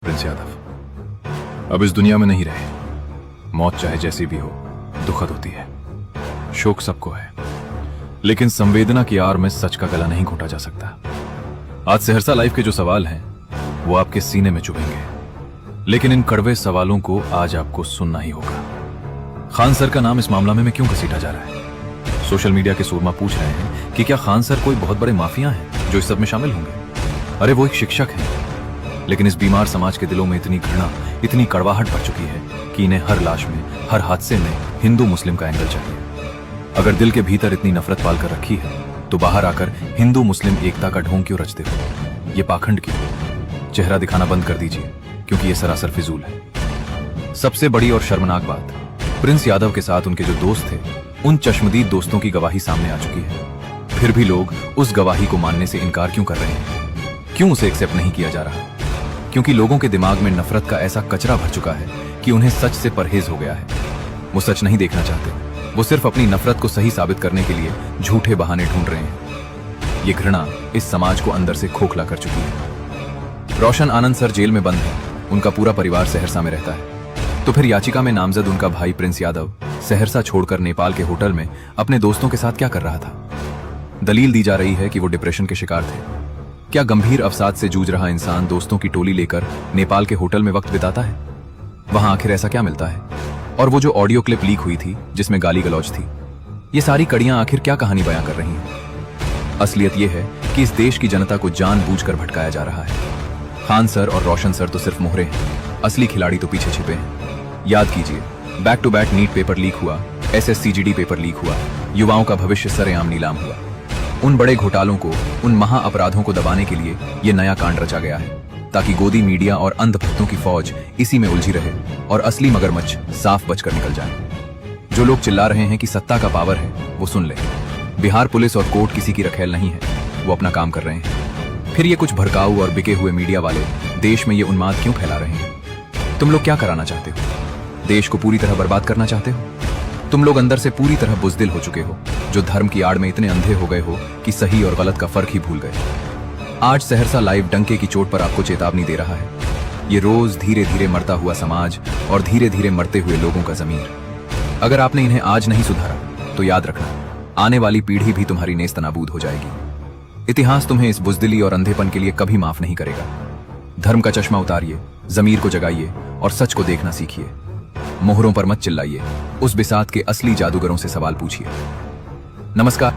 Prince Yadav अब इस दुनिया में नहीं रहे। मौत चाहे जैसी भी हो दुखद होती है, शोक सबको है, लेकिन संवेदना की आड़ में सच का गला नहीं घोटा जा सकता। आज सहरसा लाइव के जो सवाल हैं वो आपके सीने में चुभेंगे, लेकिन इन कड़वे सवालों को आज आपको सुनना ही होगा। खान सर का नाम इस मामला में क्यों घसीटा जा रहा है? सोशल मीडिया के सूरमा पूछ रहे हैं कि क्या खान सर कोई बहुत बड़े माफिया हैं जो इस सब में शामिल होंगे? अरे वो एक शिक्षक हैं, लेकिन इस बीमार समाज के दिलों में इतनी घृणा, इतनी कड़वाहट भर चुकी है कि इन्हें हर लाश में, हर हादसे में हिंदू मुस्लिम का एंगल चाहिए। अगर दिल के भीतर इतनी नफरत पाल कर रखी है तो बाहर आकर हिंदू मुस्लिम एकता का ढोंग क्यों रचते हो? ये पाखंड क्यों? चेहरा दिखाना बंद कर दीजिए, क्योंकि ये सरासर फिजूल है। सबसे बड़ी और शर्मनाक बात, प्रिंस यादव के साथ उनके जो दोस्त थे, उन चश्मदीद दोस्तों की गवाही सामने आ चुकी है। फिर भी लोग उस गवाही को मानने से इनकार क्यों कर रहे हैं? क्यों उसे एक्सेप्ट नहीं किया जा रहा? क्योंकि लोगों के दिमाग में नफरत का ऐसा कचरा भर चुका है कि उन्हें सच से परहेज हो गया है। वो सच नहीं देखना चाहते, वो सिर्फ अपनी नफरत को सही साबित करने के लिए झूठे बहाने ढूंढ रहे हैं। ये घृणा इस समाज को अंदर से खोखला कर चुकी है। रोशन आनंद सर जेल में बंद है, उनका पूरा परिवार सहरसा में रहता है। तो फिर याचिका में नामजद उनका भाई प्रिंस यादव सहरसा छोड़कर नेपाल के होटल में अपने दोस्तों के साथ क्या कर रहा था? दलील दी जा रही है कि वो डिप्रेशन के शिकार थे। क्या गंभीर अवसाद से जूझ रहा इंसान दोस्तों की टोली लेकर नेपाल के होटल में वक्त बिताता है? वहां आखिर ऐसा क्या मिलता है? और वो जो ऑडियो क्लिप लीक हुई थी जिसमें गाली गलौज थी, ये सारी कड़ियां आखिर क्या कहानी बयां कर रही हैं? असलियत ये है कि इस देश की जनता को जानबूझकर भटकाया जा रहा है। खान सर और रोशन सर तो सिर्फ मोहरे हैं, असली खिलाड़ी तो पीछे छिपे हैं। याद कीजिए, back to back NEET paper leak हुआ, SSCGD पेपर लीक हुआ, युवाओं का भविष्य सरेआम नीलाम हुआ। उन बड़े घोटालों को, उन महा अपराधों को दबाने के लिए ये नया कांड रचा गया है, ताकि गोदी मीडिया और अंधभक्तों की फौज इसी में उलझी रहे और असली मगरमच्छ साफ बचकर निकल जाए। जो लोग चिल्ला रहे हैं कि सत्ता का पावर है, वो सुन ले। बिहार पुलिस और कोर्ट किसी की रखेल नहीं है, वो अपना काम कर रहे हैं। फिर ये कुछ भड़काऊ और बिके हुए मीडिया वाले देश में ये उन्माद क्यों फैला रहे हैं? तुम लोग क्या कराना चाहते हो? देश को पूरी तरह बर्बाद करना चाहते हो? तुम लोग अंदर से पूरी तरह बुज़दिल हो चुके हो, जो धर्म की आड़ में इतने अंधे हो गए हो कि सही और गलत का फर्क ही भूल गए। आज सहरसा लाइव डंके की चोट पर आपको चेतावनी दे रहा है। ये रोज धीरे धीरे मरता हुआ समाज और धीरे धीरे मरते हुए लोगों का ज़मीर। अगर आपने इन्हें आज नहीं सुधारा तो याद रखना, आने वाली पीढ़ी भी तुम्हारी नेस्तनाबूद हो जाएगी। इतिहास तुम्हें इस बुज़दिली और अंधेपन के लिए कभी माफ नहीं करेगा। धर्म का चश्मा उतारिए, ज़मीर को जगाइए और सच को देखना सीखिए। मोहरों पर मत चिल्लाइए, उस बिसात के असली जादूगरों से सवाल पूछिए। नमस्कार।